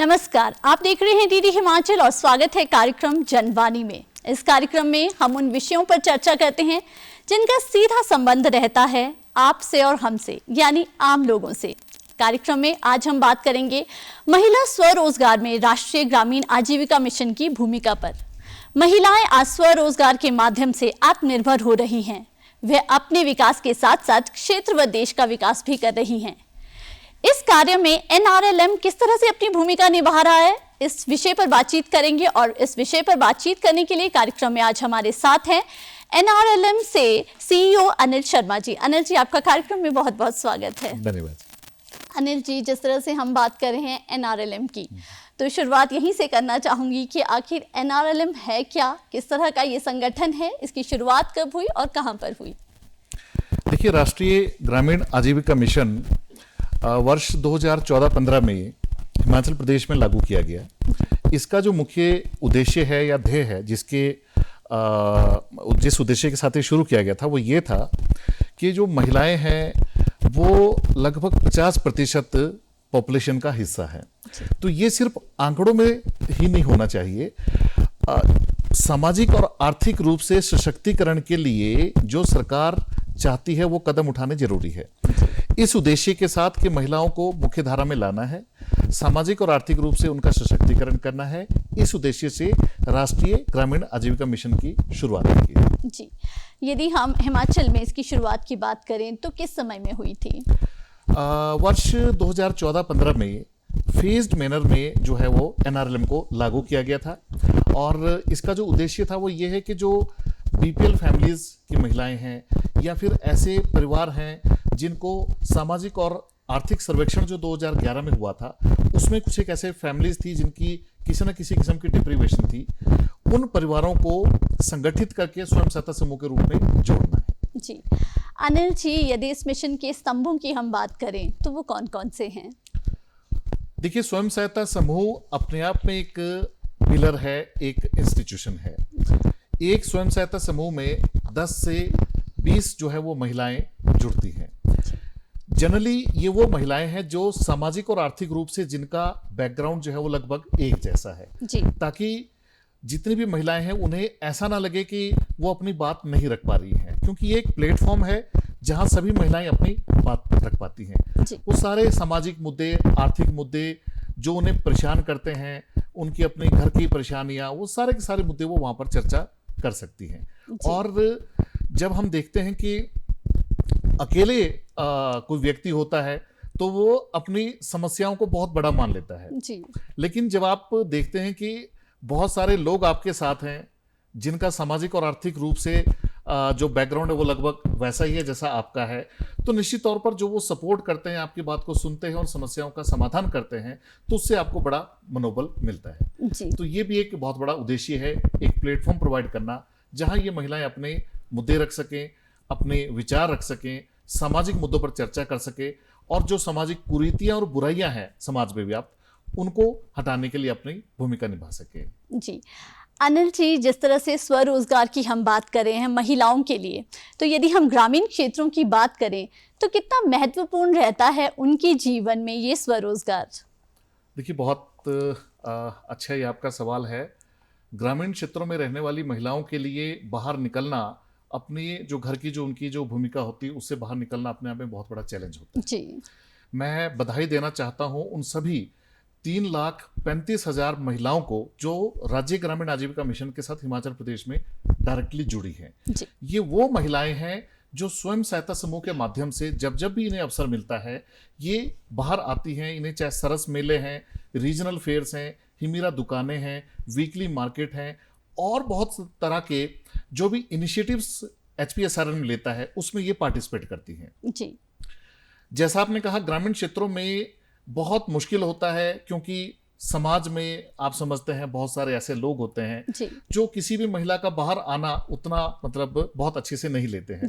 नमस्कार, आप देख रहे हैं डीडी हिमाचल और स्वागत है कार्यक्रम जनवाणी में। इस कार्यक्रम में हम उन विषयों पर चर्चा करते हैं जिनका सीधा संबंध रहता है आपसे और हमसे, यानी आम लोगों से। कार्यक्रम में आज हम बात करेंगे महिला स्वरोजगार में राष्ट्रीय ग्रामीण आजीविका मिशन की भूमिका पर। महिलाएं आज स्वरोजगार के माध्यम से आत्मनिर्भर हो रही हैं। वे अपने विकास के साथ साथ क्षेत्र व देश का विकास भी कर रही हैं। इस कार्य में एनआरएलएम किस तरह से अपनी भूमिका निभा रहा है, इस विषय पर बातचीत करेंगे। और इस विषय पर बातचीत करने के लिए कार्यक्रम में आज हमारे साथ हैं एनआरएलएम से सीईओ अनिल शर्मा जी। अनिल जी, आपका कार्यक्रम में बहुत बहुत स्वागत है। धन्यवाद। अनिल जी, जिस तरह से हम बात कर रहे हैं एनआरएलएम की, तो शुरुआत यहीं से करना चाहूंगी कि आखिर एनआरएलएम है क्या, किस तरह का ये संगठन है, इसकी शुरुआत कब हुई और कहां पर हुई? देखिए, राष्ट्रीय ग्रामीण आजीविका मिशन वर्ष 2014-15 में हिमाचल प्रदेश में लागू किया गया। इसका जो मुख्य उद्देश्य है या ध्येय है, जिस उद्देश्य के साथ ये शुरू किया गया था, वो ये था कि जो महिलाएं हैं वो लगभग 50% पॉपुलेशन का हिस्सा है। तो ये सिर्फ आंकड़ों में ही नहीं होना चाहिए। सामाजिक और आर्थिक रूप से सशक्तिकरण के लिए जो सरकार चाहती है वो कदम उठाने जरूरी है। इस उद्देश्य के साथ कि महिलाओं को मुख्य धारा में लाना है, सामाजिक और आर्थिक रूप से उनका सशक्तिकरण करना है, इस उद्देश्य से राष्ट्रीय ग्रामीण आजीविका मिशन की शुरुआत की जी। यदि हम हिमाचल में इसकी शुरुआत की बात करें तो किस समय में हुई थी? वर्ष 2014-15 में फेज्ड मैनर में जो है वो एनआरएलएम को लागू किया गया था। और इसका जो उद्देश्य था वो ये है कि जो बीपीएल फैमिलीज की महिलाएं हैं या फिर ऐसे परिवार हैं जिनको सामाजिक और आर्थिक सर्वेक्षण जो 2011 में हुआ था, उसमें कुछ एक ऐसे फैमिलीज थी जिनकी किसी न किसी किस्म की डिप्रीवेशन थी, उन परिवारों को संगठित करके स्वयं सहायता समूह के रूप में जोड़ना है। जी। अनिल जी, यदि इस मिशन के स्तंभों की हम बात करें तो वो कौन कौन से हैं? देखिए, स्वयं सहायता समूह अपने आप में एक पिलर है, एक इंस्टीट्यूशन है। एक स्वयं सहायता समूह में 10 से 20 जो है वो महिलाएं जुड़ती हैं। जनरली ये वो महिलाएं हैं जो सामाजिक और आर्थिक रूप से जिनका बैकग्राउंड जो है वो लगभग एक जैसा है जी। ताकि जितनी भी महिलाएं हैं उन्हें ऐसा ना लगे कि वो अपनी बात नहीं रख पा रही हैं, क्योंकि ये एक प्लेटफॉर्म है जहां सभी महिलाएं अपनी बात रख पाती हैं। वो सारे सामाजिक मुद्दे, आर्थिक मुद्दे जो उन्हें परेशान करते हैं, उनकी अपने घर की परेशानियां, वो सारे के सारे मुद्दे वो वहां पर चर्चा कर सकती हैं। और जब हम देखते हैं कि अकेले कोई व्यक्ति होता है तो वो अपनी समस्याओं को बहुत बड़ा मान लेता है जी। लेकिन जब आप देखते हैं कि बहुत सारे लोग आपके साथ हैं जिनका सामाजिक और आर्थिक रूप से जो बैकग्राउंड है वो लगभग वैसा ही है जैसा आपका है, तो निश्चित तौर पर जो वो सपोर्ट करते हैं, आपकी बात को सुनते हैं और समस्याओं का समाधान करते हैं, तो उससे आपको बड़ा मनोबल मिलता है जी। तो ये भी एक बहुत बड़ा उद्देश्य है, एक प्लेटफॉर्म प्रोवाइड करना जहां ये महिलाएं अपने मुद्दे रख सकें, अपने विचार रख सकें, सामाजिक मुद्दों पर चर्चा कर सके और जो सामाजिक कुरीतियां और बुराइयां हैं समाज में व्याप्त, उनको हटाने के लिए अपनी भूमिका निभा सके। जी। अनिल जी, जिस तरह से स्वरोजगार की हम बात कर रहे हैं महिलाओं के लिए, तो यदि हम ग्रामीण क्षेत्रों की बात करें तो कितना महत्वपूर्ण रहता है उनके जीवन में ये स्वरोजगार? देखिए, बहुत अच्छा ये आपका सवाल है। ग्रामीण क्षेत्रों में रहने वाली महिलाओं के लिए बाहर निकलना, अपनी जो घर की जो उनकी जो भूमिका होती है उससे बाहर निकलना अपने आप में बहुत बड़ा चैलेंज होता है। जी। मैं बधाई देना चाहता हूं उन सभी 3,35,000 महिलाओं को जो राज्य ग्रामीण आजीविका मिशन के साथ हिमाचल प्रदेश में डायरेक्टली जुड़ी हैं। ये वो महिलाएं हैं जो स्वयं सहायता समूह के माध्यम से जब जब भी इन्हें अवसर मिलता है ये बाहर आती हैं। इन्हें चाहे सरस मेले हैं, रीजनल फेयर्स हैं, हिमीरा दुकानें हैं, वीकली मार्केट हैं और बहुत तरह के जो भी इनिशिएटिव्स HPSRN लेता है उसमें ये पार्टिसिपेट करती हैं। जी। जैसा आपने कहा, ग्रामीण क्षेत्रों में बहुत मुश्किल होता है क्योंकि समाज में आप समझते हैं बहुत सारे ऐसे लोग होते हैं जो किसी भी महिला का बाहर आना उतना मतलब बहुत अच्छे से नहीं लेते हैं।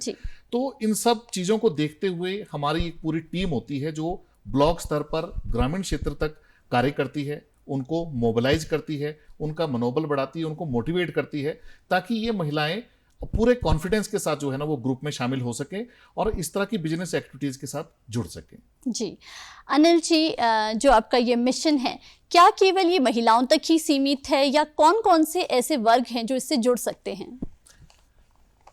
तो इन सब चीजों को देखते हुए हमारी एक पूरी टीम होती है जो ब्लॉक स्तर पर ग्रामीण क्षेत्र तक कार्य करती है, उनको मोबिलाइज करती है, उनका मनोबल बढ़ाती है, उनको मोटिवेट करती है ताकि ये महिलाएं पूरे कॉन्फिडेंस के साथ जो है ना वो ग्रुप में शामिल हो सके और इस तरह की बिजनेस एक्टिविटीज के साथ जुड़ सके। जी अनिल जी, जो आपका ये मिशन है, क्या केवल ये महिलाओं तक ही सीमित है या कौन कौन से ऐसे वर्ग हैं जो इससे जुड़ सकते हैं?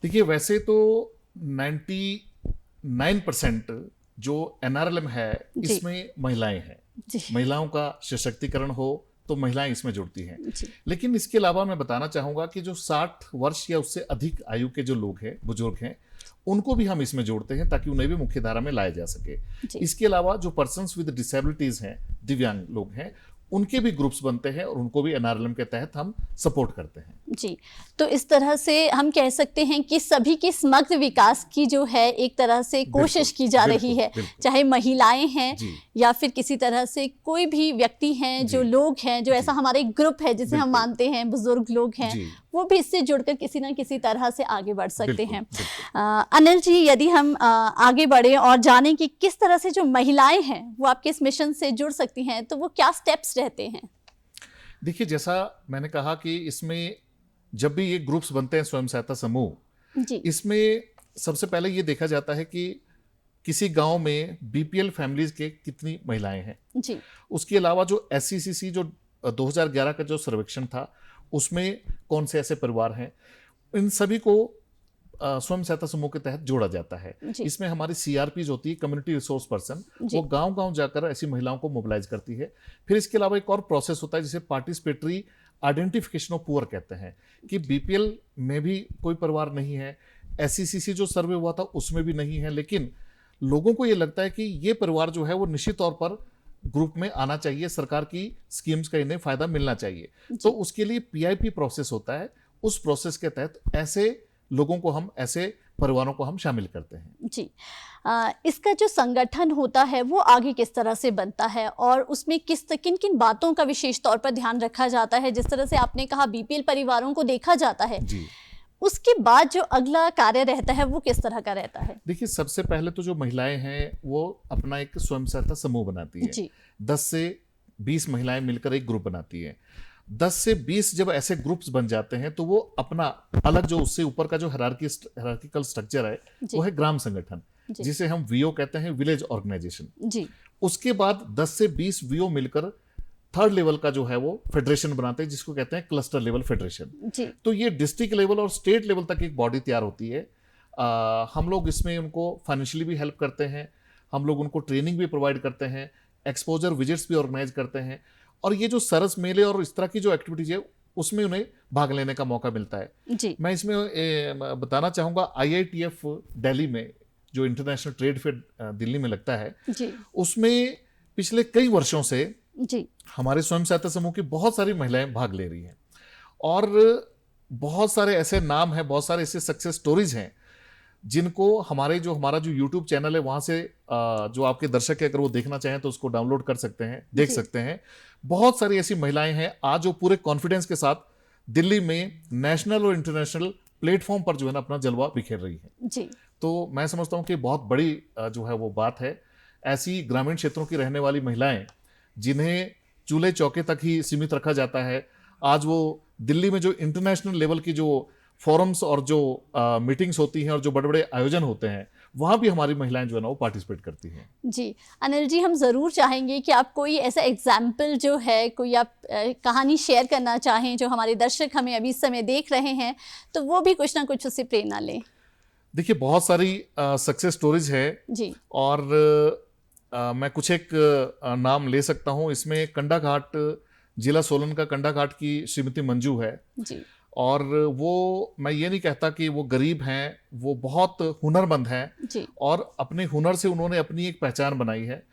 देखिए, वैसे तो 99% जो NRLM है इसमें महिलाएं हैं। महिलाओं का सशक्तिकरण हो तो महिलाएं इसमें जुड़ती हैं। लेकिन इसके अलावा मैं बताना चाहूंगा कि जो 60 वर्ष या उससे अधिक आयु के जो लोग हैं, बुजुर्ग हैं, उनको भी हम इसमें जोड़ते हैं ताकि उन्हें भी मुख्य धारा में लाया जा सके। इसके अलावा जो पर्सन्स विद डिसेबिलिटीज हैं, दिव्यांग लोग हैं, उनके भी ग्रुप्स बनते हैं और उनको भी NRLM के तहत हम सपोर्ट करते हैं। जी, तो इस तरह से हम कह सकते हैं कि सभी के समग्र विकास की जो है एक तरह से कोशिश की जा रही है, चाहे महिलाएं हैं या फिर किसी तरह से कोई भी व्यक्ति हैं, जो लोग हैं, जो ऐसा हमारा एक ग्रुप है जिसे हम मानते हैं, बुजुर्ग लोग हैं, वो भी इससे जुड़कर किसी ना किसी तरह से आगे बढ़ सकते हैं। अनिल जी, यदि हम आगे बढ़े और जानें कि किस तरह से जो महिलाएं हैं वो आपके इस मिशन से जुड़ सकती हैं, तो वो क्या स्टेप्स रहते हैं? देखिए, जैसा मैंने कहा कि इसमें जब भी ये ग्रुप्स बनते हैं, स्वयं सहायता समूह, इसमें सबसे पहले ये देखा जाता है कि किसी गांव में BPL फैमिलीज के कितनी महिलाएं हैं। उसके अलावा जो SCCC जो 2011 का जो सर्वेक्षण था उसमें कौन से ऐसे परिवार हैं, इन सभी को स्वयं सहायता समूह के तहत जोड़ा जाता है। इसमें हमारी CRPs होती है, कम्युनिटी रिसोर्स पर्सन, वो गांव-गांव जाकर ऐसी महिलाओं को मोबिलाइज करती है। फिर इसके अलावा एक और प्रोसेस होता है जिसे पार्टिसिपेटरी आइडेंटिफिकेशन ऑफ पुअर कहते हैं, कि BPL में भी कोई परिवार नहीं है, SCCC जो सर्वे हुआ था उसमें भी नहीं है, लेकिन लोगों को ये लगता है कि ये परिवार जो है वो निश्चित तौर पर ग्रुप में आना चाहिए, सरकार की स्कीम्स का इन्हें फायदा मिलना चाहिए। तो उसके लिए PIP प्रोसेस होता है, उस प्रोसेस के तहत ऐसे लोगों को हम, ऐसे परिवारों को हम शामिल करते हैं। जी, इसका जो संगठन होता है वो आगे किस तरह से बनता है और उसमें किन किन बातों का विशेष तौर पर ध्यान रखा जाता है? जिस तरह से आपने कहा BPL परिवारों को देखा जाता है, उसके बाद जो अगला कार्य रहता है वो किस तरह का रहता है? देखिए, सबसे पहले तो जो महिलाएं हैं वो अपना एक स्वयं सहायता समूह बनाती है। 10 से 20 महिलाएं मिलकर एक ग्रुप बनाती है। 10 से 20 जब ऐसे ग्रुप्स बन जाते हैं तो वो अपना अलग, जो उससे ऊपर का जो हायरार्किकल स्ट्रक्चर है वो है ग्राम संगठन, जिसे हम VO कहते हैं, विलेज ऑर्गेनाइजेशन। उसके बाद 10 से 20 VO मिलकर थर्ड लेवल का जो है वो फेडरेशन बनाते हैं, जिसको कहते हैं क्लस्टर लेवल फेडरेशन। तो ये डिस्ट्रिक्ट लेवल और स्टेट लेवल तक एक बॉडी तैयार होती है। हम लोग इसमें उनको फाइनेंशियली भी हेल्प करते हैं, हम लोग उनको ट्रेनिंग भी प्रोवाइड करते हैं, एक्सपोजर विजिट्स भी ऑर्गेनाइज करते हैं, और ये जो सरस मेले और इस तरह की जो एक्टिविटीज है उसमें उन्हें भाग लेने का मौका मिलता है। मैं इसमें बताना चाहूँगा, IITF दिल्ली में जो इंटरनेशनल ट्रेड फेयर दिल्ली में लगता है, उसमें पिछले कई वर्षों से हमारे स्वयं सहायता समूह की बहुत सारी महिलाएं भाग ले रही हैं, और बहुत सारे ऐसे नाम हैं, बहुत सारे ऐसे सक्सेस स्टोरीज हैं जिनको हमारा जो YouTube चैनल है वहां से जो आपके दर्शक है, अगर वो देखना चाहें तो उसको डाउनलोड कर सकते हैं, देख सकते हैं। बहुत सारी ऐसी महिलाएं हैं आज जो पूरे कॉन्फिडेंस के साथ दिल्ली में नेशनल और इंटरनेशनल प्लेटफॉर्म पर जो है ना अपना जलवा बिखेर रही है। तो मैं समझता हूँ कि बहुत बड़ी जो है वो बात है। ऐसी ग्रामीण क्षेत्रों की रहने वाली महिलाएं जिन्हें चूल्हे चौके तक ही सीमित रखा जाता है, आज वो दिल्ली में जो इंटरनेशनल लेवल की जो फोरम्स और जो मीटिंग्स होती हैं और जो बड़े बड़े आयोजन होते हैं, वहाँ भी हमारी महिलाएं जो है ना वो पार्टिसिपेट करती हैं। जी अनिल जी, हम ज़रूर चाहेंगे कि आप कोई ऐसा एग्जाम्पल जो है, कोई आप कहानी शेयर करना चाहें जो हमारे दर्शक हमें अभी इस समय देख रहे हैं, तो वो भी कुछ ना कुछ उससे प्रेरणा लें। देखिए, बहुत सारी सक्सेस स्टोरीज है जी, और मैं कुछ एक नाम ले सकता हूँ। इसमें कंडा घाट, जिला सोलन का कंडा घाट की श्रीमती मंजू है जी, और वो, मैं ये नहीं कहता कि वो गरीब हैं, वो बहुत हुनरमंद हैं और अपने हुनर से उन्होंने अपनी एक पहचान बनाई है।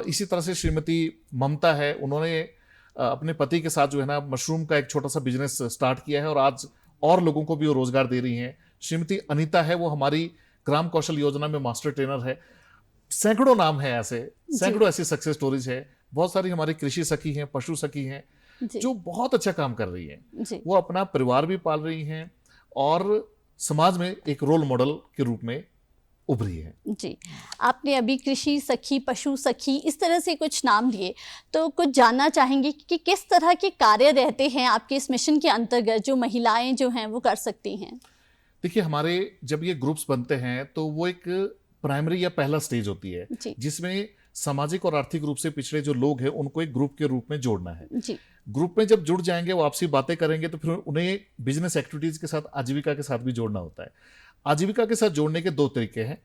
इसी तरह से श्रीमती ममता है, उन्होंने अपने पति के साथ जो है ना मशरूम का एक छोटा सा बिजनेस स्टार्ट किया है और आज और लोगों को भी वो रोजगार दे रही हैं। श्रीमती अनीता है, वो हमारी ग्राम कौशल योजना में मास्टर ट्रेनर है। सैकड़ों नाम है ऐसे, सैकड़ों ऐसी सक्सेस स्टोरीज है। बहुत सारी हमारी कृषि सखी हैं, पशु सखी हैं जो बहुत अच्छा काम कर रही हैं। वो अपना परिवार भी पाल रही हैं और समाज में एक रोल मॉडल के रूप में उभरी है। जी, आपने अभी कृषि सखी, पशु सखी, इस तरह से कुछ नाम लिए, तो कुछ जानना चाहेंगे कि किस तरह के कार्य रहते हैं आपके इस मिशन के अंतर्गत जो महिलाएं जो हैं वो कर सकती हैं? देखिए, हमारे जब ये ग्रुप्स बनते हैं तो वो एक प्राइमरी या पहला स्टेज होती है जी जिसमें सामाजिक और आर्थिक रूप से पिछड़े जो लोग हैं उनको एक ग्रुप के रूप में जोड़ना है। जी ग्रुप में जब जुड़ जाएंगे, वो आपसी बातें करेंगे, तो फिर उन्हें बिजनेस एक्टिविटीज के साथ, आजीविका के साथ भी जोड़ना होता है। आजीविका के साथ जोड़ने के दो तरीके हैं।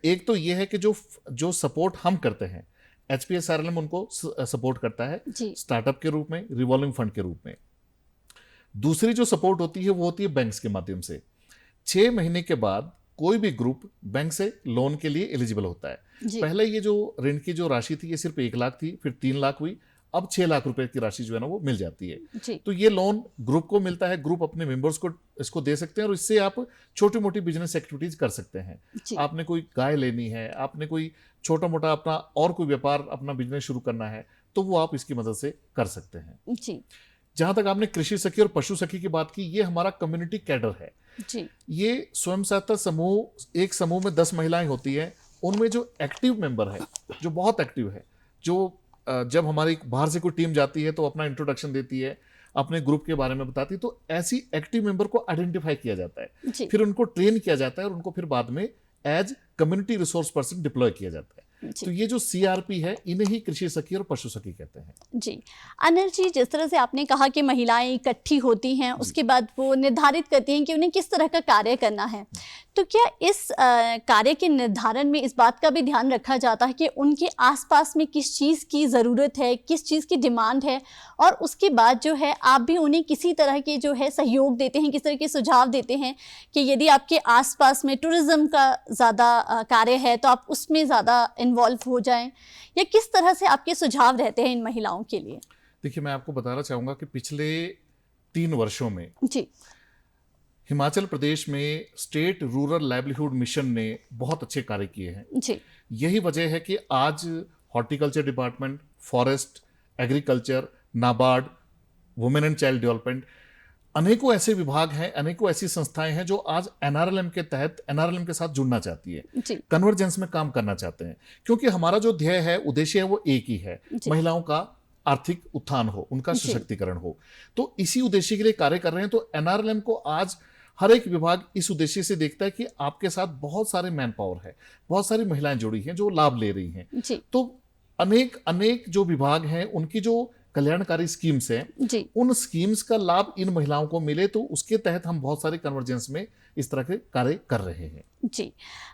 एक तो ये है कि जो सपोर्ट हम करते हैं, HPSRLM उनको सपोर्ट करता है जी स्टार्टअप के रूप में, रिवॉल्विंग फंड के रूप में। दूसरी जो सपोर्ट होती है वो होती है बैंक्स के माध्यम से। 6 महीने के बाद कोई भी ग्रुप बैंक से लोन के लिए एलिजिबल होता है। जी पहले ये जो ऋण की जो राशि थी ये सिर्फ 1 लाख थी, फिर 3 लाख हुई, अब 6 लाख रुपए की राशि जो है ना वो मिल जाती है। जी तो ये लोन ग्रुप को मिलता है, ग्रुप अपने मेंबर्स को इसको दे सकते हैं और इससे आप छोटी मोटी बिजनेस एक्टिविटीज कर सकते हैं। जी आपने कोई गाय लेनी है, आपने कोई छोटा मोटा अपना और कोई व्यापार, अपना बिजनेस शुरू करना है, तो वो आप इसकी मदद से कर सकते हैं। जी जहां तक आपने कृषि सखी और पशु सखी की बात की, ये हमारा कम्युनिटी कैडर है। जी ये स्वयं सहायता समूह, एक समूह में 10 महिलाएं होती हैं, उनमें जो एक्टिव मेंबर है, जो बहुत एक्टिव है, जो जब हमारी बाहर से कोई टीम जाती है तो अपना इंट्रोडक्शन देती है, अपने ग्रुप के बारे में बताती है, तो ऐसी एक्टिव मेंबर को आइडेंटिफाई किया जाता है, जी फिर उनको ट्रेन किया जाता है और उनको फिर बाद में as community resource person deploy किया जाता है। जी तो ये जो CRP है, इन्हें ही कृषि सखी और पशु सखी कहते हैं। जी अनिल जी, जिस तरह से आपने कहा कि महिलाएं इकट्ठी होती हैं, उसके बाद वो निर्धारित करती हैं कि उन्हें किस तरह का कार्य करना है, तो क्या इस कार्य के निर्धारण में इस बात का भी ध्यान रखा जाता है कि उनके आसपास में किस चीज़ की ज़रूरत है, किस चीज़ की डिमांड है, और उसके बाद जो है आप भी उन्हें किसी तरह के जो है सहयोग देते हैं, किस तरह के सुझाव देते हैं कि यदि आपके आसपास में टूरिज्म का ज़्यादा कार्य है तो आप उसमें ज़्यादा इन्वॉल्व हो जाएं, या किस तरह से आपके सुझाव रहते हैं इन महिलाओं के लिए? देखिए, मैं आपको बताना चाहूंगा कि पिछले 3 वर्षों में जी हिमाचल प्रदेश में स्टेट रूरल लाइवलीहुड मिशन ने बहुत अच्छे कार्य किए हैं। जी यही वजह है कि आज horticulture department, forest, agriculture, NABARD, women and child development, अनेकों ऐसे विभाग हैं, अनेकों ऐसी संस्थाएं हैं जो आज NRLM के तहत NRLM के साथ जुड़ना चाहती है, जी कन्वर्जेंस में काम करना चाहते हैं, क्योंकि हमारा जो ध्येय है, उद्देश्य है, वो एक ही है, जी। महिलाओं का आर्थिक उत्थान हो, उनका जी। सशक्तिकरण हो। तो इसी उद्देश्य के लिए कार्य कर रहे हैं। तो NRLM को आज हर एक विभाग इस उद्देश्य से देखता है कि आपके साथ बहुत सारे मैन पावर है, बहुत सारी महिलाएं जुड़ी हैं जो लाभ ले रही हैं। जी तो अनेक अनेक जो विभाग हैं, उनकी जो कल्याणकारी स्कीम्स हैं, जी उन स्कीम्स का लाभ इन महिलाओं को मिले, तो उसके तहत हम बहुत सारे कन्वर्जेंस में इस तरह के कार्य कर रहे हैं। जी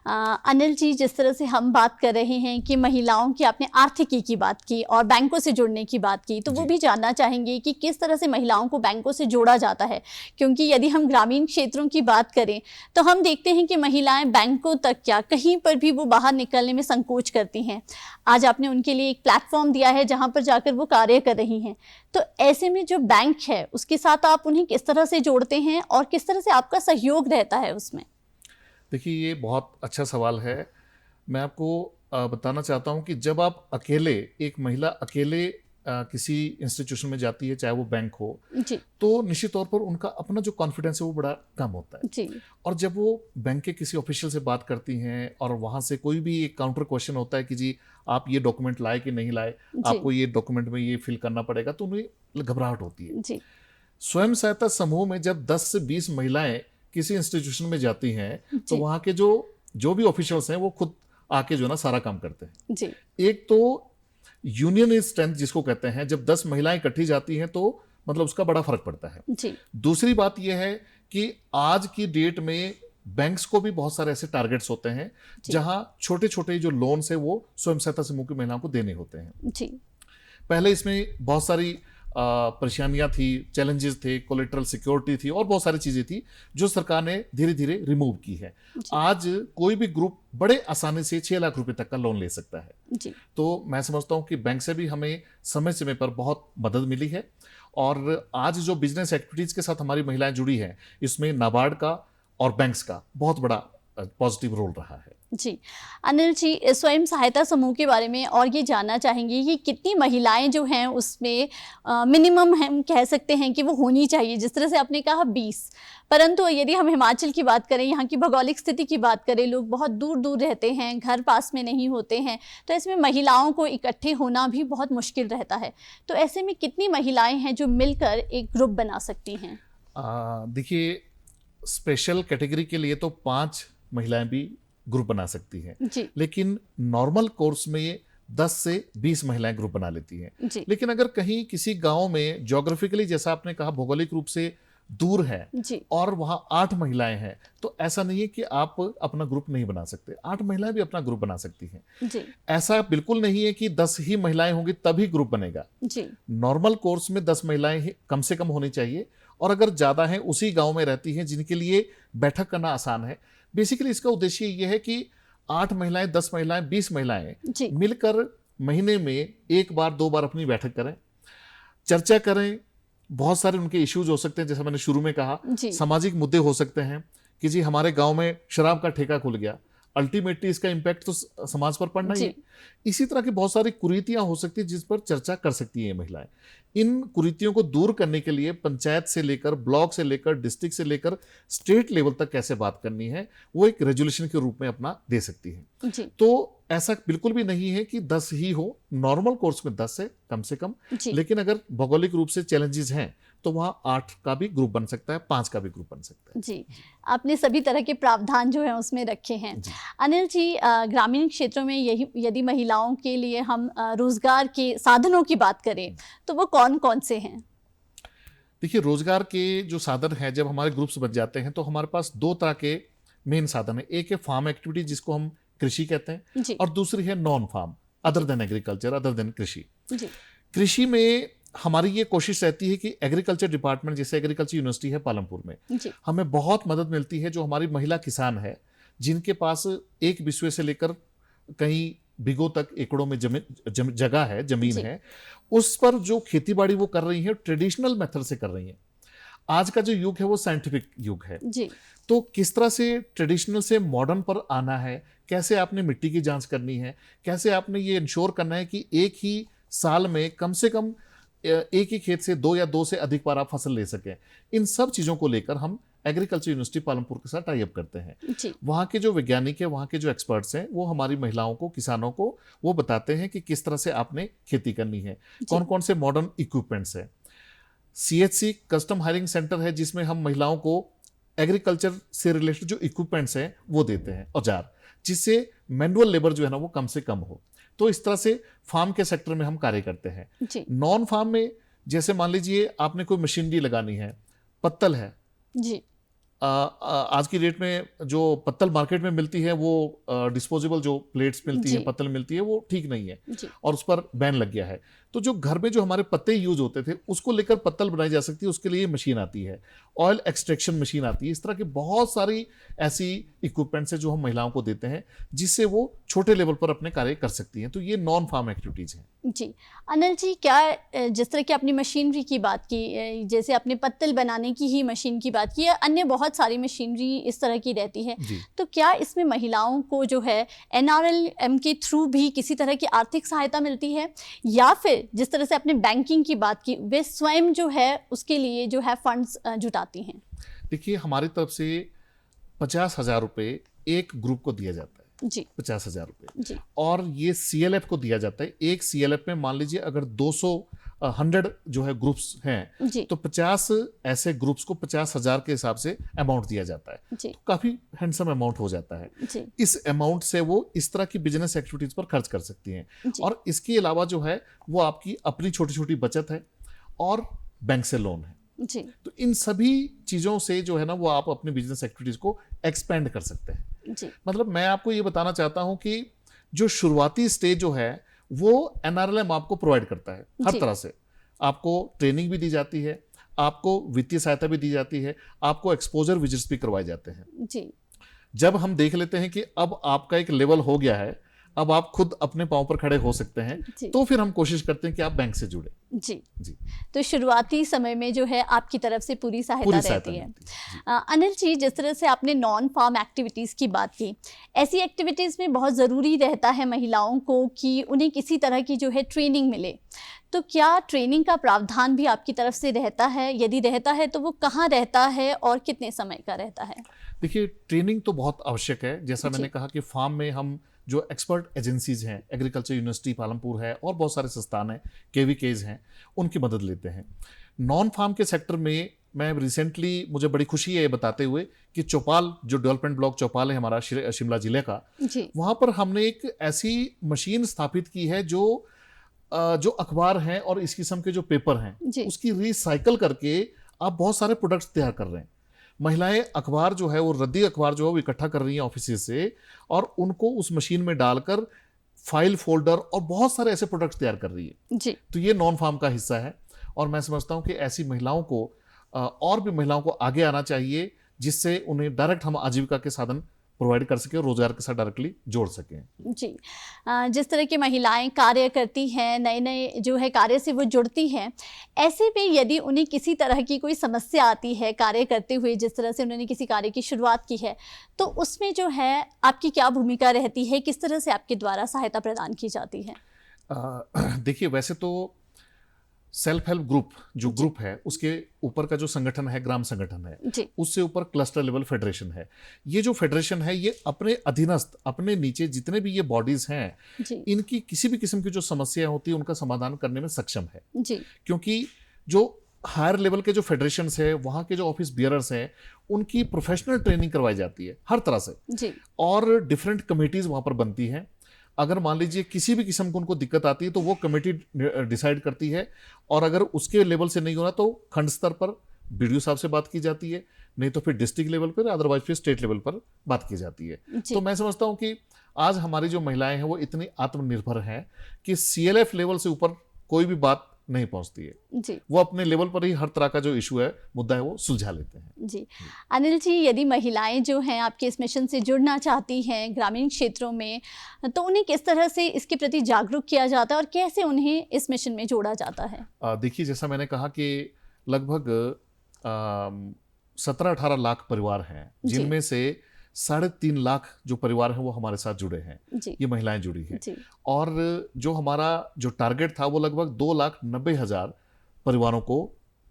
अनिल जी, जिस तरह से हम बात कर रहे हैं कि महिलाओं की, आपने आर्थिकी की बात की और बैंकों से जुड़ने की बात की, तो वो जी। भी जानना चाहेंगे कि किस तरह से महिलाओं को बैंकों से जोड़ा जाता है, क्योंकि यदि हम ग्रामीण क्षेत्रों की बात करें तो हम देखते हैं कि महिलाएं बैंकों तक क्या, कहीं पर भी वो बाहर निकलने में संकोच करती हैं। आज आपने उनके लिए एक प्लेटफॉर्म दिया है जहाँ पर जाकर वो कार्य कर रही हैं, तो ऐसे में जो बैंक है उसके साथ आप उन्हें किस तरह से जोड़ते हैं और किस तरह से आपका सहयोग रहता है उसमें? देखिए, ये बहुत अच्छा सवाल है। मैं आपको बताना चाहता हूँ कि जब आप अकेले, एक महिला अकेले किसी इंस्टीट्यूशन में जाती है, चाहे वो बैंक हो, जी तो निश्चित तौर पर उनका अपना जो कॉन्फिडेंस है वो बड़ा कम होता है। जी और जब वो बैंक के किसी ऑफिशियल से बात करती हैं और वहाँ से कोई भी एक काउंटर क्वेश्चन होता है कि जी आप ये डॉक्यूमेंट लाए कि नहीं लाए, आपको ये डॉक्यूमेंट में ये फिल करना पड़ेगा, तो उन्हें घबराहट होती है। जी स्वयं सहायता समूह में जब 10 से 20 महिलाएं किसी इंस्टीट्यूशन में जाती हैं, तो जी। वहाँ के जो भी ऑफिशियल्स हैं वो खुद आके जो है ना सारा काम करते हैं। जी एक तो यूनियन इज स्ट्रेंथ जिसको कहते हैं, जब 10 महिलाएं इकट्ठी जाती हैं तो मतलब उसका बड़ा फर्क पड़ता है। जी दूसरी बात यह है कि आज की डेट में बैंक्स को भी बहुत सारे ऐसे टारगेट्स होते हैं जी। जहां छोटे छोटे जो लोन्स है वो स्वयं सहायता समूह की महिलाओं को देने होते हैं। जी पहले इसमें बहुत सारी परेशानियां थी, चैलेंजेस थे, कोलेटरल सिक्योरिटी थी और बहुत सारी चीजें थी जो सरकार ने धीरे धीरे रिमूव की है। जी। आज कोई भी ग्रुप बड़े आसानी से 6 लाख रुपए तक का लोन ले सकता है। जी तो मैं समझता हूं कि बैंक से भी हमें समय समय पर बहुत मदद मिली है और आज जो बिजनेस एक्टिविटीज के साथ हमारी महिलाएं जुड़ी हैं, इसमें नाबार्ड का और बैंक्स का बहुत बड़ा पॉजिटिव रोल रहा है। जी अनिल जी, स्वयं सहायता समूह के बारे में और ये जानना चाहेंगे कि कितनी महिलाएं जो हैं उसमें मिनिमम हम कह सकते हैं कि वो होनी चाहिए? जिस तरह से आपने कहा 20, परंतु यदि हम हिमाचल की बात करें, यहाँ की भौगोलिक स्थिति की बात करें, लोग बहुत दूर दूर रहते हैं, घर पास में नहीं होते हैं, तो इसमें महिलाओं को इकट्ठे होना भी बहुत मुश्किल रहता है। तो ऐसे में कितनी महिलाएं हैं जो मिलकर एक ग्रुप बना सकती हैं? देखिए, स्पेशल कैटेगरी के लिए तो 5 महिलाएं भी ग्रुप बना सकती हैं, जी लेकिन नॉर्मल कोर्स में 10 से 20 महिलाएं ग्रुप बना लेती हैं। जी लेकिन अगर कहीं किसी गांव में ज्योग्राफिकली, जैसा आपने कहा, भौगोलिक रूप से दूर है जी और वहां 8 महिलाएं हैं, तो ऐसा नहीं है कि आप अपना ग्रुप नहीं बना सकते, 8 महिलाएं भी अपना ग्रुप बना सकती हैं। जी ऐसा बिल्कुल नहीं है कि 10 ही महिलाएं होंगी तभी ग्रुप बनेगा। जी नॉर्मल कोर्स में 10 महिलाएं ही कम से कम होनी चाहिए, और अगर ज्यादा हैं, उसी गांव में रहती हैं जिनके लिए बैठक करना आसान है। बेसिकली इसका उद्देश्य ये है कि 8 महिलाएं, 10 महिलाएं, 20 महिलाएं जी मिलकर महीने में 1 बार 2 बार अपनी बैठक करें, चर्चा करें। बहुत सारे उनके इश्यूज हो सकते हैं, जैसा मैंने शुरू में कहा, जी सामाजिक मुद्दे हो सकते हैं कि जी हमारे गांव में शराब का ठेका खुल गया, अल्टीमेटली इसका इम्पैक्ट तो समाज पर पड़ना ही जी है। इसी तरह की बहुत सारी कुरीतियां हो सकती हैं जिस पर चर्चा कर सकती हैं ये महिलाएं। इन कुरीतियों को दूर करने के लिए पंचायत से लेकर, ब्लॉक से लेकर, डिस्ट्रिक्ट से लेकर स्टेट लेवल तक कैसे बात करनी है, वो एक रेजोल्यूशन के रूप में अपना दे सकती है। जी तो ऐसा बिल्कुल भी नहीं है कि 10 ही हो, नॉर्मल कोर्स में 10 है कम से कम। जी लेकिन अगर भौगोलिक रूप से चैलेंजेस हैं तो वहां 8 का भी ग्रुप बन सकता है, 5 का भी ग्रुप बन सकता है। जी आपने सभी तरह के प्रावधान जो है उसमें रखे हैं। जी। अनिल जी, ग्रामीण क्षेत्रों में यही यदि महिलाओं के लिए हम रोजगार के साधनों की बात करें तो वो कौन कौन से हैं? देखिए, रोजगार के जो साधन हैं, जब हमारे ग्रुप्स बन जाते हैं तो हमारे पास 2 तरह के मेन साधन है। एक है फार्म एक्टिविटी, जिसको हम कृषि कहते हैं, जी और दूसरी है non farm, other than agriculture, other than कृषि। जी कृषि में हमारी ये कोशिश रहती है कि एग्रीकल्चर डिपार्टमेंट, जैसे एग्रीकल्चर यूनिवर्सिटी है पालमपुर में, जी हमें बहुत मदद मिलती है। जो हमारी महिला किसान है, जिनके पास एक बिस्वे से लेकर कई बीघों तक, एकड़ों में जगह है, जमीन जी। है, उस पर जो खेती बाड़ी वो कर रही है, ट्रेडिशनल मेथड से कर रही है। आज का जो युग है वो साइंटिफिक युग है। जी तो किस तरह से ट्रेडिशनल से मॉडर्न पर आना है, कैसे आपने मिट्टी की जांच करनी है, कैसे आपने ये इंश्योर करना है कि एक ही साल में कम से कम एक ही खेत से 2 या 2 से अधिक बार आप फसल ले सकें, इन सब चीज़ों को लेकर हम एग्रीकल्चर यूनिवर्सिटी पालमपुर के साथ टाई अप करते हैं। जी वहाँ के जो वैज्ञानिक है, वहाँ के जो एक्सपर्ट्स हैं, वो हमारी महिलाओं को, किसानों को वो बताते हैं कि किस तरह से आपने खेती करनी है, कौन कौन से मॉडर्न इक्विपमेंट्स हैं। CHC कस्टम हायरिंग सेंटर है, जिसमें हम महिलाओं को एग्रीकल्चर से रिलेटेड जो इक्विपमेंट्स हैं वो देते हैं, औजार, जिससे मैनुअल लेबर जो है ना वो कम से कम हो। तो इस तरह से फार्म के सेक्टर में हम कार्य करते हैं। जी नॉन फार्म में, जैसे मान लीजिए आपने कोई मशीनरी लगानी है, पत्तल है, जी आज की डेट में जो पत्तल मार्केट में मिलती है, वो डिस्पोजेबल जो प्लेट्स मिलती है, जी। पत्तल मिलती है, वो ठीक नहीं है जी और उस पर बैन लग गया है। तो जो घर में जो हमारे पत्ते यूज होते थे, उसको लेकर पत्तल बनाई जा सकती है, उसके लिए मशीन आती है, ऑयल एक्सट्रैक्शन मशीन आती है। इस तरह की बहुत सारी ऐसी इक्विपमेंट्स है जो हम महिलाओं को देते हैं, जिससे वो छोटे लेवल पर अपने कार्य कर सकती हैं। तो ये नॉन फार्म एक्टिविटीज हैं। जी अनिल जी, क्या जिस तरह की आपने मशीनरी की बात की, जैसे आपने पत्तल बनाने की ही मशीन की बात की, या अन्य बहुत सारी मशीनरी इस तरह की रहती है, जी। तो क्या इसमें महिलाओं को जो है NRLM के थ्रू भी किसी तरह की आर्थिक सहायता मिलती है, या फिर जिस तरह से आपने बैंकिंग की बात की, वे स्वयं जो है उसके लिए जो है फंड्स जुटाती हैं? देखिए, हमारी तरफ से 50,000 रुपये एक ग्रुप को दिया जाता है, जी 50,000 रुपये, जी और ये CLF को दिया जाता है। एक CLF में मान लीजिए अगर 100 जो है ग्रुप्स हैं, जी तो 50 ऐसे ग्रुप्स को 50,000 के हिसाब से अमाउंट दिया जाता है। जी तो काफी हैंडसम अमाउंट हो जाता है। जी इस अमाउंट से वो इस तरह की बिजनेस एक्टिविटीज पर खर्च कर सकती हैं। जी। और इसके अलावा जो है वो आपकी अपनी छोटी छोटी बचत है और बैंक से लोन है। जी तो इन सभी चीजों से जो है ना, वो आप अपनी बिजनेस एक्टिविटीज को एक्सपेंड कर सकते हैं। जी मतलब मैं आपको ये बताना चाहता हूं कि जो शुरुआती स्टेज जो है वो NRLM आपको प्रोवाइड करता है हर जी। तरह से। आपको ट्रेनिंग भी दी जाती है, आपको वित्तीय सहायता भी दी जाती है, आपको एक्सपोजर विजिट्स भी करवाए जाते हैं। जी जब हम देख लेते हैं कि अब आपका एक लेवल हो गया है, अब आप खुद अपने पांव पर खड़े हो सकते हैं, जी। तो फिर हम कोशिश करते हैं कि आप बैंक से जुड़े। जी जी, तो शुरुआती समय में जो है आपकी तरफ से पूरी सहायता पूरी रहती सहायता है। मिलती है। जी। अनिल जी, जिस तरह से आपने नॉन फार्म एक्टिविटीज़ की बात की, ऐसी एक्टिविटीज़ में बहुत ज़रूरी रहता है महिलाओं को कि उन्हें किसी तरह की जो है ट्रेनिंग मिले, तो क्या ट्रेनिंग का प्रावधान भी आपकी तरफ से रहता है? यदि रहता है तो वो कहाँ रहता है और कितने समय का रहता है? देखिए, ट्रेनिंग तो बहुत आवश्यक है। जैसा जी। मैंने कहा कि फार्म में हम जो एक्सपर्ट एजेंसीज हैं, एग्रीकल्चर यूनिवर्सिटी पालमपुर है और बहुत सारे संस्थान हैं, KVKs हैं, उनकी मदद लेते हैं। नॉन फार्म के सेक्टर में मैं रिसेंटली, मुझे बड़ी खुशी है ये बताते हुए कि चौपाल, जो डेवलपमेंट ब्लॉक चौपाल है हमारा शिमला जिले का, जी वहां पर हमने एक ऐसी मशीन स्थापित की है जो अखबार हैं और इस किस्म के जो पेपर हैं जी उसकी रिसाइकल करके आप बहुत सारे प्रोडक्ट्स तैयार कर रहे हैं। महिलाएं अखबार जो है, वो रद्दी अखबार जो है वो इकट्ठा कर रही हैं ऑफिस से, और उनको उस मशीन में डालकर फाइल, फोल्डर और बहुत सारे ऐसे प्रोडक्ट्स तैयार कर रही है। जी तो ये नॉन फार्म का हिस्सा है, और मैं समझता हूं कि ऐसी महिलाओं को और भी महिलाओं को आगे आना चाहिए, जिससे उन्हें डायरेक्ट हम आजीविका के साधन प्रोवाइड कर सकें और रोजगार के साथ डायरेक्टली जोड़ सकें। जी जिस तरह की महिलाएं कार्य करती हैं, नए नए जो है कार्य से वो जुड़ती हैं, ऐसे में यदि उन्हें किसी तरह की कोई समस्या आती है कार्य करते हुए, जिस तरह से उन्होंने किसी कार्य की शुरुआत की है, तो उसमें जो है आपकी क्या भूमिका रहती है, किस तरह से आपके द्वारा सहायता प्रदान की जाती है? देखिए, वैसे तो सेल्फ हेल्प ग्रुप जो ग्रुप है, उसके ऊपर का जो संगठन है ग्राम संगठन है, जी उससे ऊपर क्लस्टर लेवल फेडरेशन है। ये जो फेडरेशन है, ये अपने अधीनस्थ, अपने नीचे जितने भी ये बॉडीज हैं, जी इनकी किसी भी किस्म की जो समस्याएं होती है उनका समाधान करने में सक्षम है। जी क्योंकि जो हायर लेवल के जो फेडरेशंस है, वहाँ के जो ऑफिस बियरर्स हैं, उनकी प्रोफेशनल ट्रेनिंग करवाई जाती है हर तरह से, जी और डिफरेंट कमेटीज वहाँ पर बनती हैं। अगर मान लीजिए किसी भी किस्म को उनको दिक्कत आती है तो वो कमेटी डिसाइड करती है, और अगर उसके लेवल से नहीं हो रहा तो खंड स्तर पर बीडीओ साहब से बात की जाती है, नहीं तो फिर डिस्ट्रिक्ट लेवल पर, अदरवाइज फिर स्टेट लेवल पर बात की जाती है। जी तो मैं समझता हूँ कि आज हमारी जो महिलाएं हैं वो इतनी आत्मनिर्भर हैं कि सीएलएफ लेवल से ऊपर कोई भी बात नहीं पहुंचती है। जी वो अपने लेवल पर ही हर तरह का जो इशू है, मुद्दा है, वो सुलझा लेते हैं। जी अनिल जी, यदि महिलाएं जो हैं आपके इस मिशन से जुड़ना चाहती हैं ग्रामीण क्षेत्रों में, तो उन्हें किस तरह से इसके प्रति जागरूक किया जाता है और कैसे उन्हें इस मिशन में जोड़ा जाता है? देखिए, जैसा मैंने कहा कि लगभग 17-18 लाख परिवार हैं, जी। जिनमें से 3.5 लाख जो परिवार हैं वो हमारे साथ जुड़े हैं, जी ये महिलाएं जुड़ी हैं। जी और जो हमारा जो टारगेट था वो लगभग 2,90,000 परिवारों को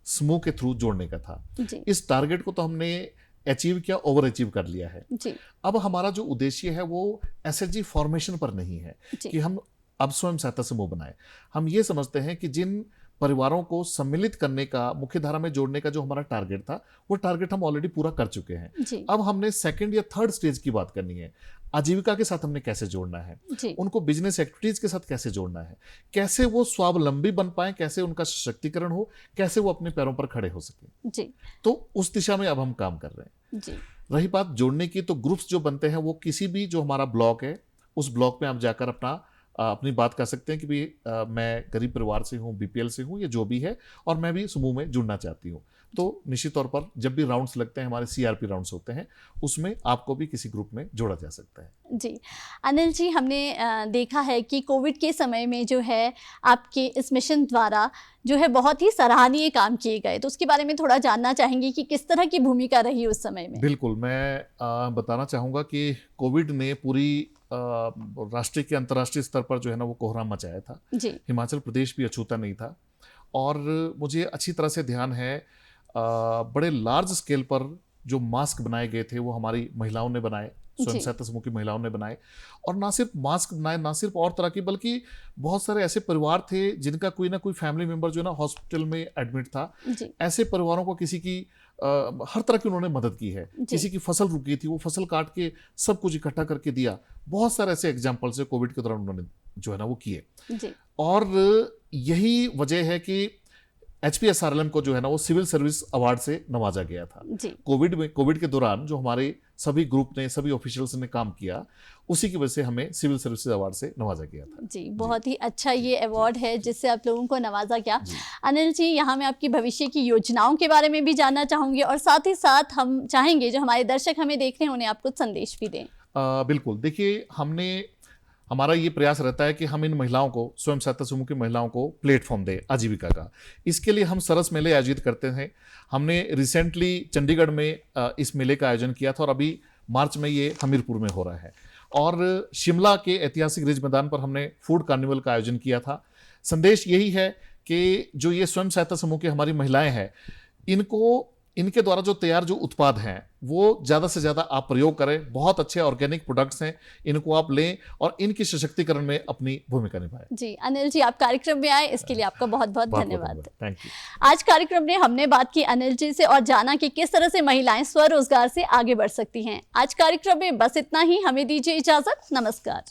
समूह के थ्रू जोड़ने का था। जी इस टारगेट को तो हमने अचीव किया, ओवर अचीव कर लिया है। जी अब हमारा जो उद्देश्य है वो एसएचजी फॉर्मेशन पर नहीं है जी कि हम अब स्वयं सहायता समूह बनाए। हम ये समझते हैं कि जिन परिवारों को सम्मिलित करने का, मुख्य धारा में जोड़ने का जो हमारा टारगेट था, वो टारगेट हम ऑलरेडी पूरा कर चुके हैं। जी अब हमने सेकंड या थर्ड स्टेज की बात करनी है। आजीविका के साथ हमने कैसे जोड़ना है, जी उनको बिजनेस एक्टिविटीज के साथ कैसे जोड़ना है, कैसे वो स्वावलंबी बन पाए, कैसे उनका सशक्तिकरण हो, कैसे वो अपने पैरों पर खड़े हो सके। जी तो उस दिशा में अब हम काम कर रहे हैं। जी रही बात जोड़ने की, तो ग्रुप्स जो बनते हैं वो किसी भी जो हमारा ब्लॉक है, उस ब्लॉक में आप जाकर अपनी बात कर सकते हैं कि भाई मैं गरीब परिवार से हूँ, बीपीएल से हूँ, या जो भी है, और मैं भी समूह में जुड़ना चाहती हूँ। तो निश्चित तौर पर जब भी राउंड्स लगते हैं, हमारे सीआरपी राउंड्स होते हैं, उसमें आपको भी किसी ग्रुप में जोड़ा जा सकता है। जी अनिल जी, हमने देखा है कि कोविड के समय में जो है आपके इस मिशन द्वारा जो है बहुत ही सराहनीय काम किए गए, तो उसके बारे में थोड़ा जानना चाहेंगे कि किस तरह की भूमिका रही उस समय में? बिल्कुल, मैं बताना चाहूँगा कि कोविड ने पूरी राष्ट्रीय के अंतर्राष्ट्रीय स्तर पर जो है ना वो कोहराम मचाया था। जी हिमाचल प्रदेश भी अछूता नहीं था, और मुझे अच्छी तरह से ध्यान है, बड़े लार्ज स्केल पर जो मास्क बनाए गए थे वो हमारी महिलाओं ने बनाए, स्वयं जी। सहायता समूह की महिलाओं ने बनाए। और ना सिर्फ मास्क बनाए, ना सिर्फ और तरह की, बल्कि बहुत सारे ऐसे परिवार थे जिनका कोई ना कोई फैमिली मेंबर जो है ना हॉस्पिटल में एडमिट था। जी ऐसे परिवारों को किसी की हर तरह की उन्होंने मदद की है। किसी की फसल रुकी थी, वो फसल काट के सब कुछ इकट्ठा करके दिया। बहुत सारे ऐसे एग्जाम्पल्स है कोविड के दौरान उन्होंने जो है ना वो किए। जी और यही वजह है कि HPSRLM को जो है ना वो सिविल सर्विस अवार्ड से नवाजा गया था। जी कोविड के दौरान जो हमारे सभी ग्रुप ने, सभी ऑफिशियल्स ने काम किया, उसी की वजह से हमें सिविल सर्विसेज अवार्ड से नवाजा गया था। जी बहुत ही अच्छा ये अवार्ड है जिससे आप लोगों को नवाजा गया। अनिल जी, यहाँ मैं आपकी भविष्य की योजनाओं के बारे में भी जानना चाहूँगी, और साथ ही साथ हम चाहेंगे जो हमारे दर्शक हमें देख रहे हैं उन्हें आप कुछ संदेश भी दें। बिल्कुल, देखिए, हमारा ये प्रयास रहता है कि हम इन महिलाओं को, स्वयं सहायता समूह की महिलाओं को प्लेटफॉर्म दें आजीविका का। इसके लिए हम सरस मेले आयोजित करते हैं। हमने रिसेंटली चंडीगढ़ में इस मेले का आयोजन किया था, और अभी मार्च में ये हमीरपुर में हो रहा है। और शिमला के ऐतिहासिक रिज मैदान पर हमने फूड कार्निवल का आयोजन किया था। संदेश यही है कि जो ये स्वयं सहायता समूह की हमारी महिलाएं हैं, इनको इनके द्वारा जो तैयार जो उत्पाद हैं वो ज़्यादा से ज़्यादा आप प्रयोग करें। बहुत अच्छे ऑर्गेनिक प्रोडक्ट्स हैं, इनको आप लें और इनके सशक्तिकरण में अपनी भूमिका निभाएं। जी अनिल जी, आप कार्यक्रम में आए इसके लिए आपका बहुत बहुत धन्यवाद। Thank you. आज कार्यक्रम में हमने बात की अनिल जी से और जाना कि किस तरह से महिलाएं स्वरोजगार से आगे बढ़ सकती हैं। आज कार्यक्रम में बस इतना ही, हमें दीजिए इजाजत, नमस्कार।